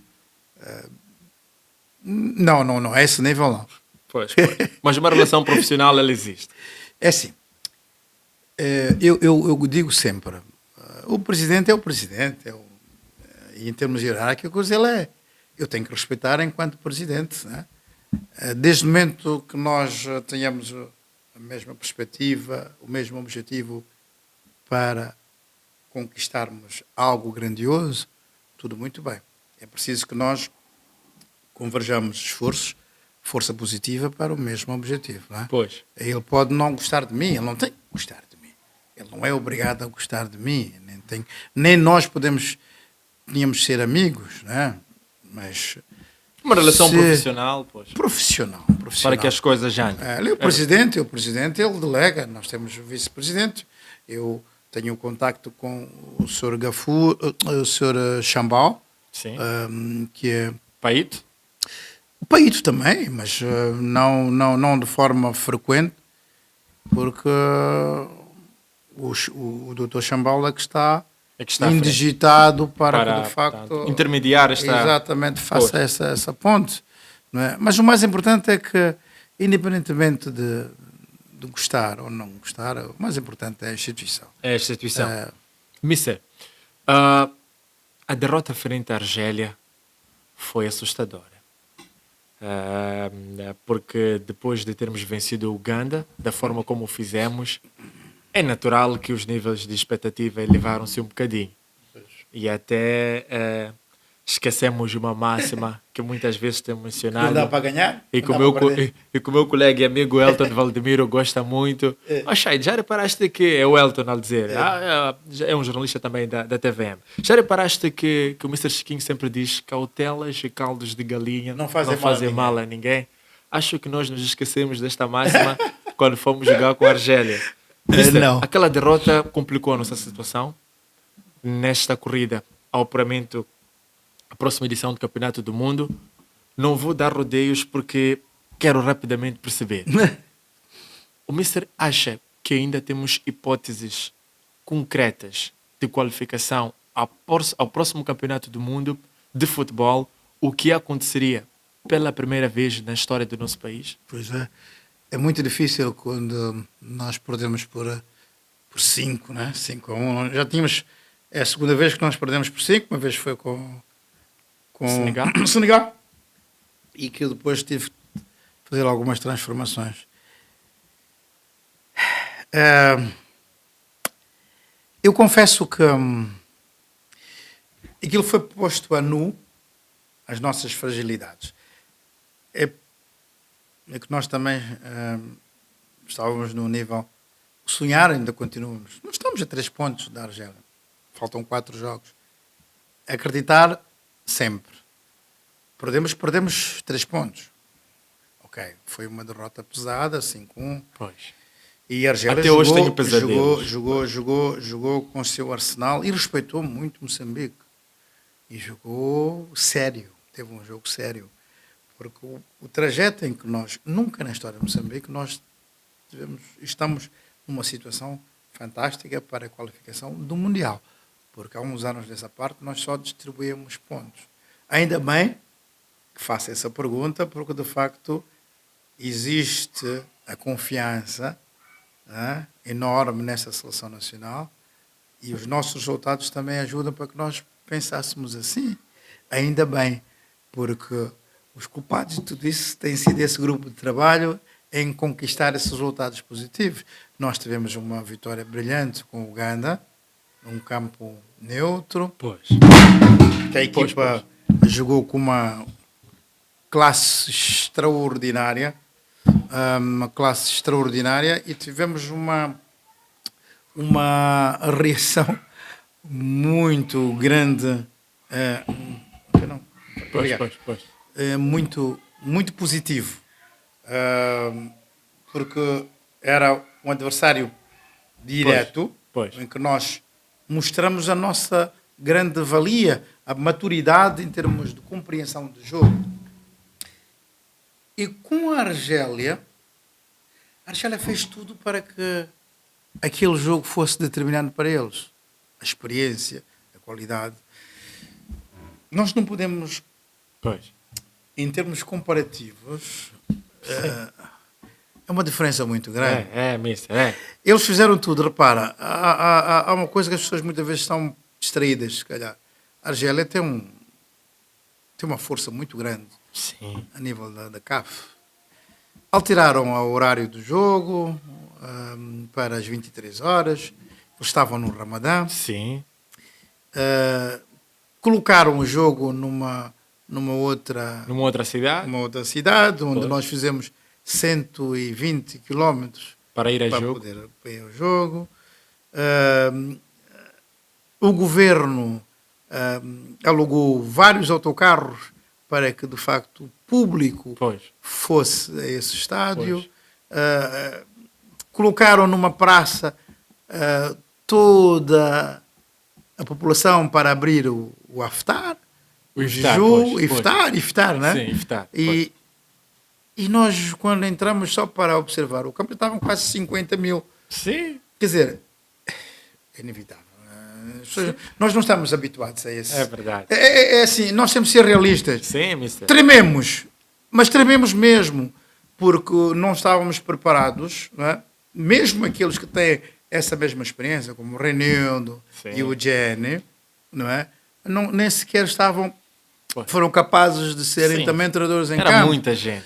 Não, a esse nível não.
Pois. Mas uma relação profissional, ela existe.
É assim, eu digo sempre, o presidente é o presidente, e em termos hierárquicos ele é. Eu tenho que respeitar enquanto presidente, né? Desde o momento que nós tenhamos a mesma perspectiva, o mesmo objetivo para conquistarmos algo grandioso, tudo muito bem. É preciso que nós converjamos esforços, força positiva para o mesmo objetivo. Não é?
Pois.
Ele pode não gostar de mim, ele não tem que gostar de mim. Ele não é obrigado a gostar de mim. Nem nós tínhamos de ser amigos, não é? Mas...
Uma relação profissional, pois.
Profissional.
Para que as coisas já andem.
O presidente, ele delega, nós temos o vice-presidente, eu tenho contacto com o Sr. Gafu, o Sr. Chambal,
Sim.
Que é...
Paito?
O Paito também, mas não de forma frequente, porque o Dr. Chambal é que está indigitado para que, de facto,
intermediar esta...
Exatamente, faça essa ponte. Não é? Mas o mais importante é que, independentemente de gostar ou não gostar, o mais importante é a instituição.
É a instituição. Mister, a derrota frente à Argélia foi assustadora. Porque depois de termos vencido o Uganda, da forma como o fizemos, é natural que os níveis de expectativa elevaram-se um bocadinho. E até esquecemos uma máxima que muitas vezes temos mencionado.
Não dá para ganhar?
E que o meu colega e amigo Elton Valdemiro gosta muito. Chay, já reparaste que... É o Elton a dizer. É um jornalista também da TVM. Já reparaste que o Mr. Chiquinho sempre diz cautelas e caldos de galinha não fazem mal a ninguém? Acho que nós nos esquecemos desta máxima quando fomos jogar com a Argélia.
Não.
Aquela derrota complicou a nossa situação nesta corrida ao apuramento, a próxima edição do Campeonato do Mundo. Não vou dar rodeios porque quero rapidamente perceber. O Mister acha que ainda temos hipóteses concretas de qualificação ao próximo Campeonato do Mundo de futebol? O que aconteceria pela primeira vez na história do nosso país?
Pois é. É muito difícil quando nós perdemos por 5, né? 5-1. Já tínhamos... É a segunda vez que nós perdemos por 5. Uma vez foi com Senegal. E que eu depois tive que fazer algumas transformações. Eu confesso que aquilo foi posto a nu, as nossas fragilidades. É que nós também estávamos num nível... Sonhar ainda continuamos. Não estamos a 3 pontos da Argélia. Faltam 4 jogos. Acreditar sempre. Perdemos 3 pontos. Ok. Foi uma derrota pesada, 5-1.
Pois.
E a Argélia
até hoje tenho pesadelos.
Jogou com o seu arsenal e respeitou muito Moçambique. E jogou sério. Teve um jogo sério. Porque o trajeto em que nós, nunca na história de Moçambique, nós estamos numa situação fantástica para a qualificação do Mundial. Porque há uns anos dessa parte nós só distribuímos pontos. Ainda bem que faça essa pergunta, porque de facto existe a confiança, né, enorme nessa seleção nacional, e os nossos resultados também ajudam para que nós pensássemos assim. Ainda bem, porque os culpados de tudo isso têm sido esse grupo de trabalho em conquistar esses resultados positivos. Nós tivemos uma vitória brilhante com o Uganda, num campo neutro,
Pois.
que a equipa jogou com uma classe extraordinária, e tivemos uma reação muito grande, muito, muito positivo, porque era um adversário direto,
Pois.
em que nós mostramos a nossa grande valia, a maturidade em termos de compreensão do jogo. E com a Argélia fez tudo para que aquele jogo fosse determinante para eles. A experiência, a qualidade. Nós não podemos,
Pois.
em termos comparativos, é uma diferença muito grande.
Mister.
Eles fizeram tudo, repara, há uma coisa que as pessoas muitas vezes estão distraídas, se calhar. A Argélia tem uma força muito grande.
Sim.
A nível da CAF. Alteraram o horário do jogo para as 23 horas. Eles estavam no Ramadã.
Sim.
Colocaram o jogo numa outra cidade, onde nós fizemos 120 quilómetros
para ir a
para
jogo.
poder ir ao jogo. O governo alugou vários autocarros para que, de facto, o público fosse a esse estádio. Colocaram numa praça toda a população para abrir o iftar. O iftar, né?
Sim, iftar.
E nós, quando entramos só para observar o campo, estavam quase 50 mil.
Sim.
Quer dizer, é inevitável. Nós não estamos habituados a isso.
É verdade.
É assim, nós temos que ser realistas.
Sim, mister.
Trememos, mas trememos mesmo, porque não estávamos preparados, não é? Mesmo aqueles que têm essa mesma experiência, como o Renildo e o Jenny, não é? Nem sequer foram capazes de serem também treinadores em campo.
Era muita gente.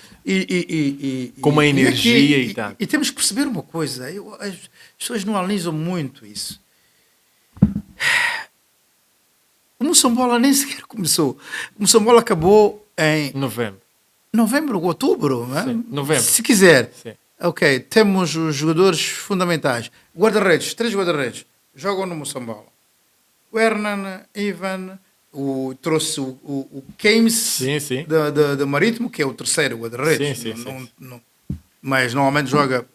Com uma energia e tal.
E temos que perceber uma coisa, as pessoas não analisam muito isso. O Moçambola nem sequer começou. O Moçambola acabou em novembro ou outubro, não é?
Sim, novembro.
Se quiser.
Sim.
Ok, temos os jogadores fundamentais. Guarda-redes, 3 guarda-redes jogam no Moçambola. O Hernan, Ivan, trouxe o Keymes do Marítimo, que é o terceiro guarda-redes. Mas normalmente joga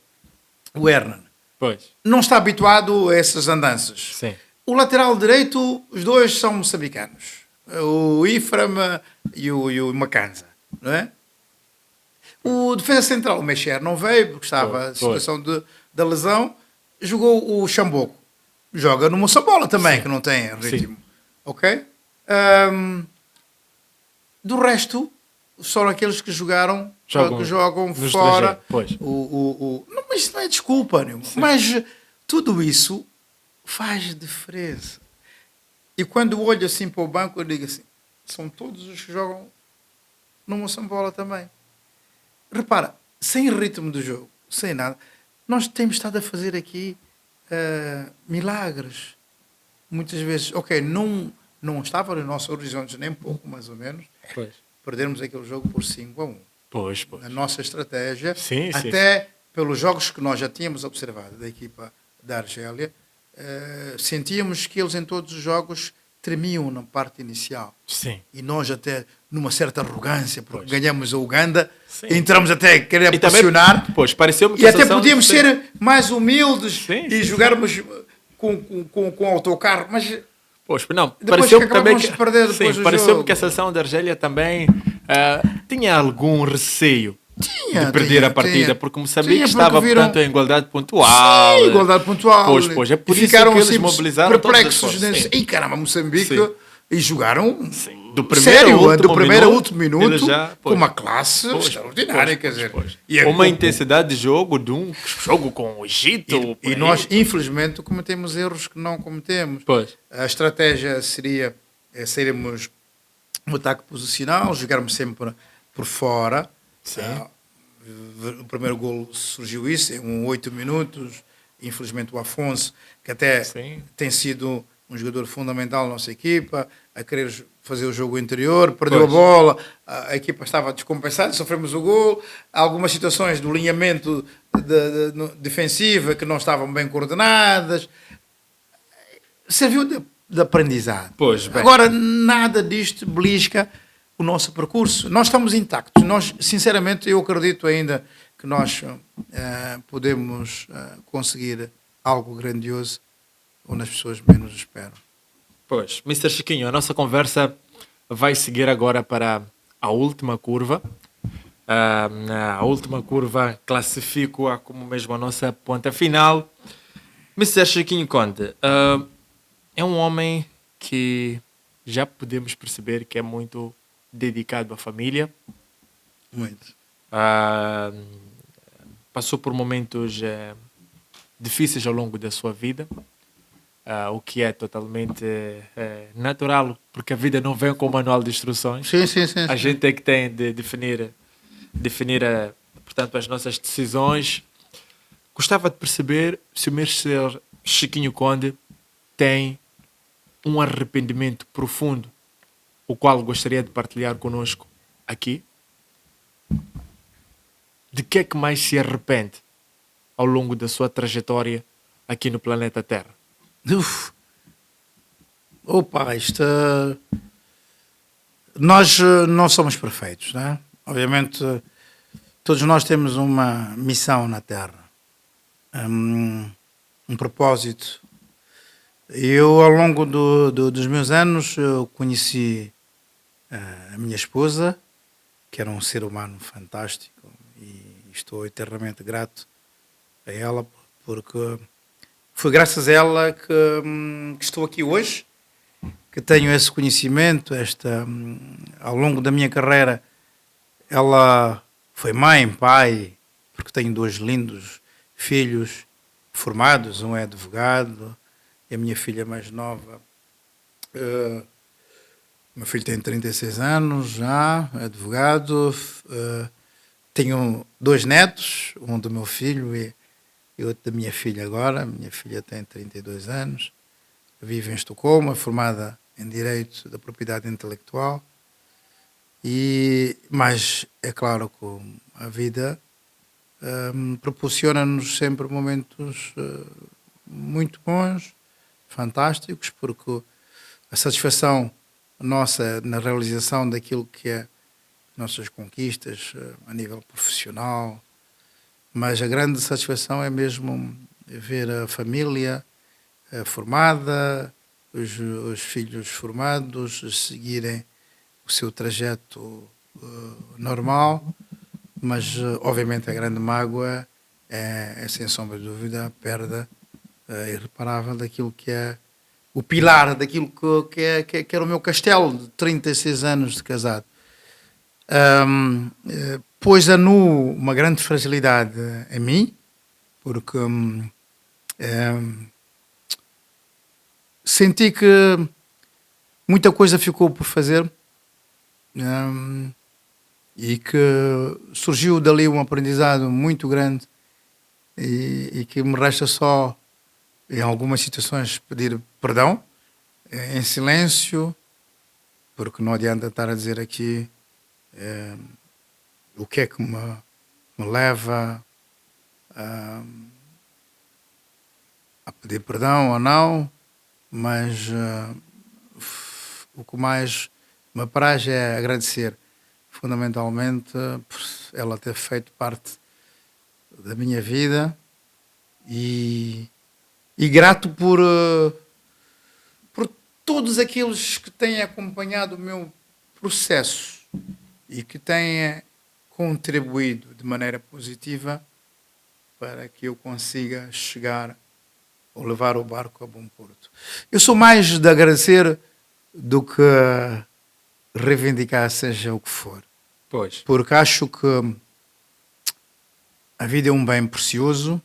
o Hernan.
Pois.
Não está habituado a essas andanças.
Sim.
O lateral direito, os dois são moçambicanos. O Ifram e o Macanza, não é? O defesa central, o Mexer, não veio porque estava em situação da lesão. Jogou o Xamboco. Joga no Moçambola também, que não tem ritmo. Sim. Ok? Do resto, são aqueles que jogam fora. Não, mas isso não é desculpa nenhuma. Mas tudo isso faz diferença. E quando olho assim para o banco, eu digo assim, são todos os que jogam no Moçambola também. Repara, sem ritmo do jogo, sem nada, nós temos estado a fazer aqui milagres. Muitas vezes, ok, não estava nos nossos horizontes nem pouco, mais ou menos, perdermos aquele jogo por 5-1. A nossa estratégia, até pelos jogos que nós já tínhamos observado da equipa da Argélia, sentíamos que eles em todos os jogos tremiam na parte inicial.
Sim.
E nós até, numa certa arrogância, porque ganhamos a Uganda, entramos até a querer pressionar.
Pareceu-me que
e até podíamos ser mais humildes e jogarmos com autocarro, mas...
pareceu-me também que a seleção da Argélia também tinha algum receio de perder a partida, porque Moçambique estava, portanto, em igualdade pontual.
Sim, igualdade pontual.
É por isso
ficaram
que eles
assim,
mobilizaram
perplexos.
E
caramba, Moçambique. E jogaram
do primeiro
sério,
ao último
do primeiro ao
minuto,
último minuto,
ele já-
com
pois.
uma classe extraordinária, quer dizer. E é
Uma
o-
intensidade de jogo de um jogo com o Egito.
E,
por
e
aí.
nós, infelizmente, cometemos erros que não cometemos.
Pois.
A estratégia seria sairmos no ataque posicional, jogarmos sempre por fora.
Sim.
O primeiro golo surgiu isso, em 8 minutos. Infelizmente, o Afonso, que até
Sim.
tem sido um jogador fundamental na nossa equipa, a querer fazer o jogo interior, perdeu
Pois.
a bola, a equipa estava descompensada, sofremos o gol. Há algumas situações do alinhamento defensiva que não estavam bem coordenadas. Serviu de aprendizado.
Pois, bem.
Agora, nada disto belisca o nosso percurso. Nós estamos intactos. Nós, sinceramente, eu acredito ainda que nós podemos conseguir algo grandioso onde as pessoas menos esperam.
Pois, Mr. Chiquinho, a nossa conversa vai seguir agora para a última curva. A última curva classifico-a como mesmo a nossa ponta final. Mr. Chiquinho Conde, é um homem que já podemos perceber que é muito dedicado à família.
Muito.
Passou por momentos difíceis ao longo da sua vida. O que é totalmente natural, porque a vida não vem com um manual de instruções.
Sim, sim, sim.
A gente é que tem de definir portanto, as nossas decisões. Gostava de perceber se o Mr. Chiquinho Conde tem um arrependimento profundo, o qual gostaria de partilhar conosco aqui. De que é que mais se arrepende ao longo da sua trajetória aqui no planeta Terra?
Opa, isto... Nós não somos perfeitos, né? Obviamente, todos nós temos uma missão na Terra, um propósito. Eu, ao longo dos meus anos, eu conheci a minha esposa, que era um ser humano fantástico, e estou eternamente grato a ela, porque foi graças a ela que estou aqui hoje, que tenho esse conhecimento. Ao longo da minha carreira, ela foi mãe, pai, porque tenho 2 lindos filhos formados, um é advogado, e a minha filha mais nova, meu filho tem 36 anos já, é advogado. Tenho 2 netos, um do meu filho e outro da minha filha agora. Minha filha tem 32 anos, vive em Estocolmo, é formada em Direito da Propriedade Intelectual. Mas é claro que a vida proporciona-nos sempre momentos muito bons, fantásticos, porque a satisfação nossa na realização daquilo que é nossas conquistas a nível profissional, mas a grande satisfação é mesmo ver a família formada, os filhos formados, seguirem o seu trajeto normal, mas obviamente a grande mágoa é sem sombra de dúvida a perda irreparável daquilo que é o pilar, daquilo que era o meu castelo de 36 anos de casado. Pôs a nu uma grande fragilidade em mim, porque senti que muita coisa ficou por fazer, e que surgiu dali um aprendizado muito grande, e que me resta só, em algumas situações, pedir perdão em silêncio, porque não adianta estar a dizer aqui o que é que me leva a pedir perdão ou não, mas o que mais me apraz é agradecer fundamentalmente por ela ter feito parte da minha vida, e grato por todos aqueles que têm acompanhado o meu processo e que têm contribuído de maneira positiva para que eu consiga chegar ou levar o barco a bom porto. Eu sou mais de agradecer do que reivindicar seja o que for.
Pois.
Porque acho que a vida é um bem precioso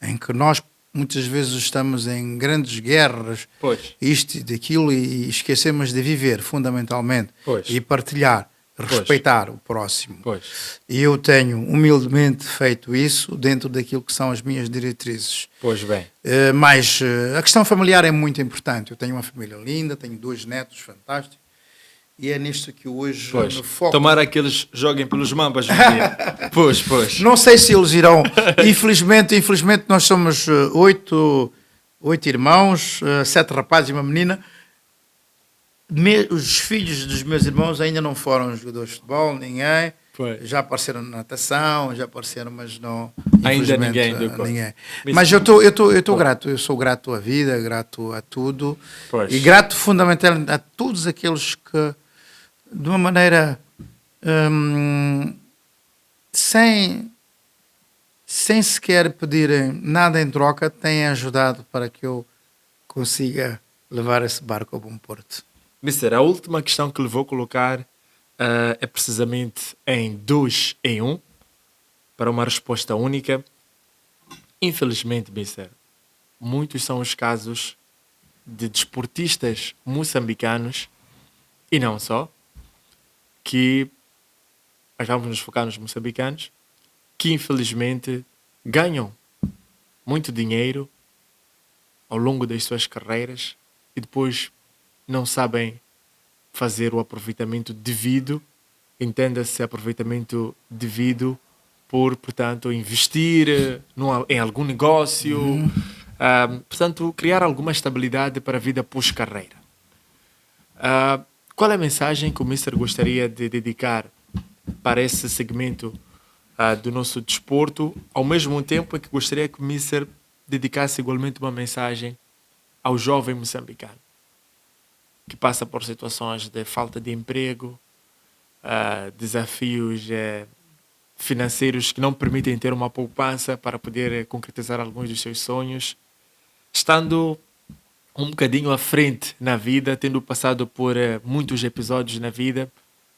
em que nós muitas vezes estamos em grandes guerras,
Pois.
isto e daquilo, e esquecemos de viver fundamentalmente
Pois.
e partilhar, respeitar o próximo.
Pois.
E eu tenho humildemente feito isso dentro daquilo que são as minhas diretrizes.
Pois bem.
Mas a questão familiar é muito importante. Eu tenho uma família linda, tenho 2 netos fantásticos e é nisto que hoje
Pois.
me foco.
Tomara que eles joguem pelos mambas um dia. Pois.
Não sei se eles irão. Infelizmente nós somos 8 irmãos, 7 rapazes e uma menina. Os filhos dos meus irmãos ainda não foram jogadores de futebol, ninguém.
Pois.
Já apareceram na natação, já apareceram, mas não.
Ainda
infelizmente,
ninguém.
Mas eu estou grato. Eu sou grato à vida, grato a tudo.
Pois.
E grato fundamentalmente a todos aqueles que, de uma maneira sem sequer pedirem nada em troca, têm ajudado para que eu consiga levar esse barco ao bom porto.
Mister, a última questão que lhe vou colocar é precisamente em 2 em 1, para uma resposta única. Infelizmente, Mister, muitos são os casos de desportistas moçambicanos, e não só, que, mas vamos nos focar nos moçambicanos, que infelizmente ganham muito dinheiro ao longo das suas carreiras e depois não sabem fazer o aproveitamento devido, entenda-se aproveitamento devido por, portanto, investir em algum negócio, portanto, criar alguma estabilidade para a vida pós-carreira. Qual é a mensagem que o Mister gostaria de dedicar para esse segmento do nosso desporto, ao mesmo tempo que gostaria que o Mister dedicasse igualmente uma mensagem ao jovem moçambicano que passa por situações de falta de emprego, desafios financeiros que não permitem ter uma poupança para poder concretizar alguns dos seus sonhos, estando um bocadinho à frente na vida, tendo passado por muitos episódios na vida.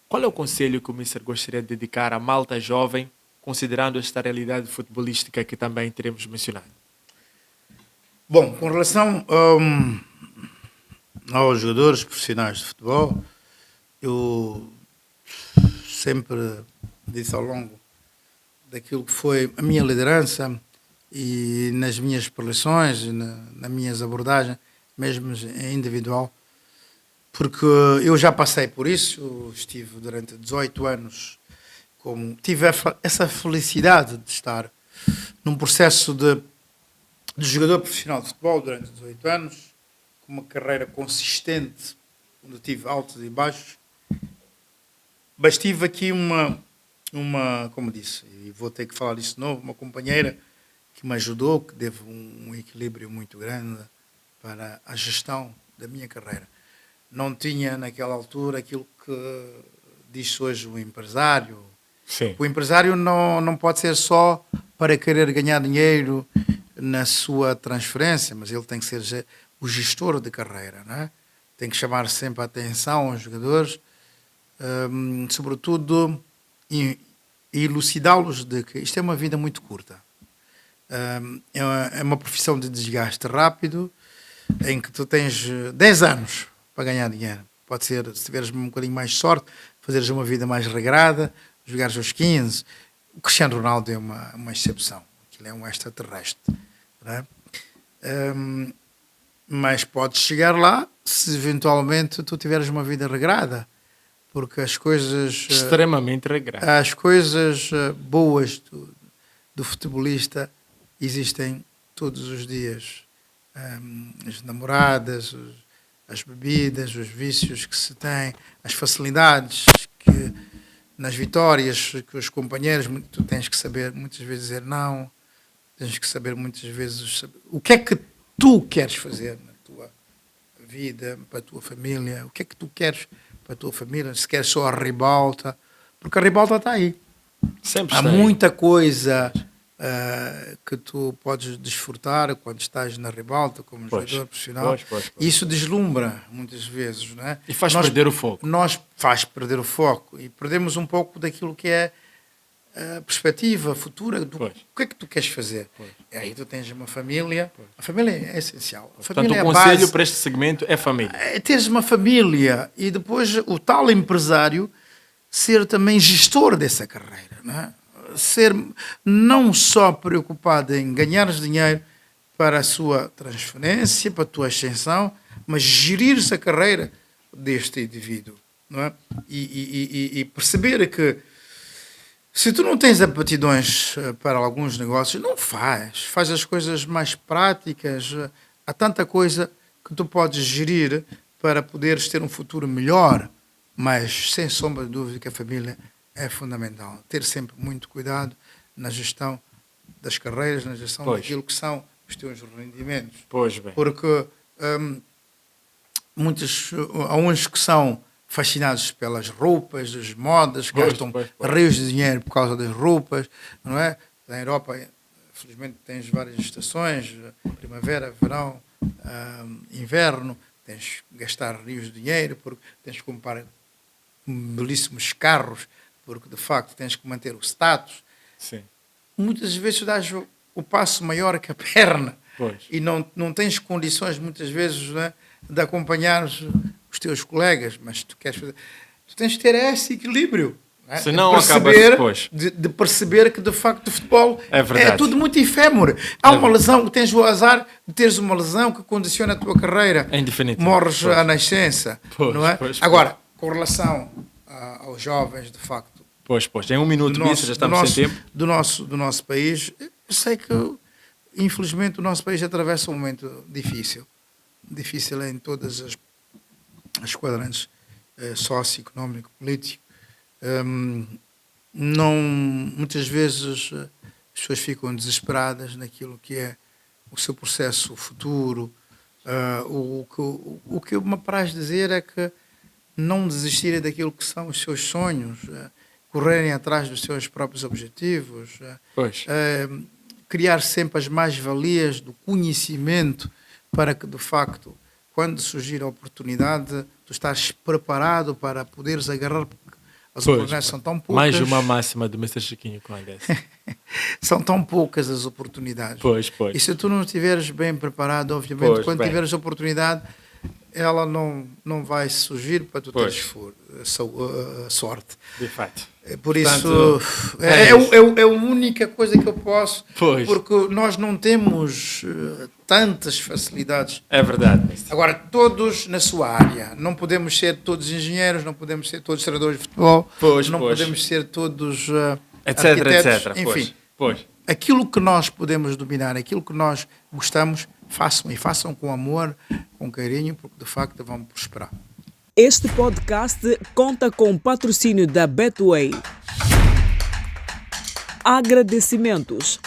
Qual é o conselho que o Mister gostaria de dedicar à malta jovem, considerando esta realidade futebolística que também teremos mencionado?
Bom, com relação aos jogadores profissionais de futebol, eu sempre disse ao longo daquilo que foi a minha liderança e nas minhas preleções, nas minhas abordagens, mesmo em individual, porque eu já passei por isso, eu estive durante 18 anos, tive essa felicidade de estar num processo de jogador profissional de futebol durante 18 anos, com uma carreira consistente, onde tive altos e baixos, mas tive aqui uma, como disse, e vou ter que falar disso de novo, uma companheira que me ajudou, que teve um equilíbrio muito grande para a gestão da minha carreira. Não tinha naquela altura aquilo que diz hoje o empresário.
Sim.
O empresário não pode ser só para querer ganhar dinheiro na sua transferência, mas ele tem que ser o gestor de carreira, não é? Tem que chamar sempre a atenção aos jogadores, sobretudo e elucidá-los de que isto é uma vida muito curta. É uma profissão de desgaste rápido, em que tu tens 10 anos para ganhar dinheiro. Pode ser, se tiveres um bocadinho mais de sorte, fazeres uma vida mais regrada, jogares aos 15. O Cristiano Ronaldo é uma exceção. Aquilo é um extraterrestre. Não é? Mas podes chegar lá se eventualmente tu tiveres uma vida regrada. Porque as coisas...
Extremamente regrado.
As coisas boas do futebolista existem todos os dias. As namoradas, as bebidas, os vícios que se têm, as facilidades que nas vitórias que os companheiros, tu tens que saber muitas vezes dizer não, tens que saber muitas vezes o que é que tu queres fazer na tua vida, para a tua família, o que é que tu queres para a tua família, se queres só a ribalta, porque a ribalta está aí.
Sempre
Há
está aí.
muita coisa que tu podes desfrutar quando estás na ribalta como
Pois,
jogador profissional.
pois.
Isso deslumbra muitas vezes, não é?
E faz perder o foco.
Nós faz perder o foco e perdemos um pouco daquilo que é a perspectiva futura do
Pois.
que é que tu queres fazer. E aí tu tens uma família. A família é essencial. A
Portanto,
família
o
é a
conselho
base.
para este segmento é família.
É teres uma família e depois o tal empresário ser também gestor dessa carreira, não é? Ser não só preocupado em ganhar dinheiro para a sua transferência, para a tua ascensão, mas gerir essa carreira deste indivíduo, não é? E perceber que se tu não tens aptidões para alguns negócios, não faz as coisas mais práticas. Há tanta coisa que tu podes gerir para poderes ter um futuro melhor, mas sem sombra de dúvida que a família é fundamental. Ter sempre muito cuidado na gestão das carreiras, na gestão daquilo que são os teus rendimentos.
Pois bem.
Porque há uns que são fascinados pelas roupas, as modas, gastam rios de dinheiro por causa das roupas, não é? Na Europa, felizmente, tens várias estações, primavera, verão, inverno, tens que gastar rios de dinheiro, porque tens que comprar belíssimos carros, porque, de facto, tens que manter o status.
Sim.
Muitas vezes tu dás o passo maior que a perna e não tens condições, muitas vezes, né, de acompanhar os teus colegas, mas tu queres fazer... Tu tens de ter esse equilíbrio. Né?
Senão acaba depois.
De perceber que, de facto, o futebol
é
tudo muito efêmero. Há uma lesão, tens o azar de teres uma lesão que condiciona a tua carreira.
É indefinitivo.
Morres à nascença. Não é?
Pois.
Agora, com relação aos jovens, de facto,
Pois. Em um minuto, já estamos sem tempo.
do nosso país, eu sei que, infelizmente, o nosso país atravessa um momento difícil. Difícil em todas as quadrantes socioeconómico, político. Muitas vezes as pessoas ficam desesperadas naquilo que é o seu processo futuro. O que eu me apraz dizer é que não desistirem daquilo que são os seus sonhos, correrem atrás dos seus próprios objetivos, criar sempre as mais-valias do conhecimento para que, de facto, quando surgir a oportunidade, tu estás preparado para poderes agarrar, porque as oportunidades são tão poucas.
Mais uma máxima do Mr. Chiquinho com a
São tão poucas as oportunidades. E se tu não estiveres bem preparado, obviamente, quando tiveres a oportunidade, ela não vai surgir para tu teres sorte.
De fato.
Por isso, é a única coisa que eu posso, porque nós não temos tantas facilidades.
É verdade.
Agora, todos na sua área. Não podemos ser todos engenheiros, não podemos ser todos treinadores de futebol, não podemos ser todos arquitetos, enfim. Aquilo que nós podemos dominar, aquilo que nós gostamos, façam e façam com amor, com carinho, porque de facto vão prosperar.
Este podcast conta com o patrocínio da Betway. Agradecimentos.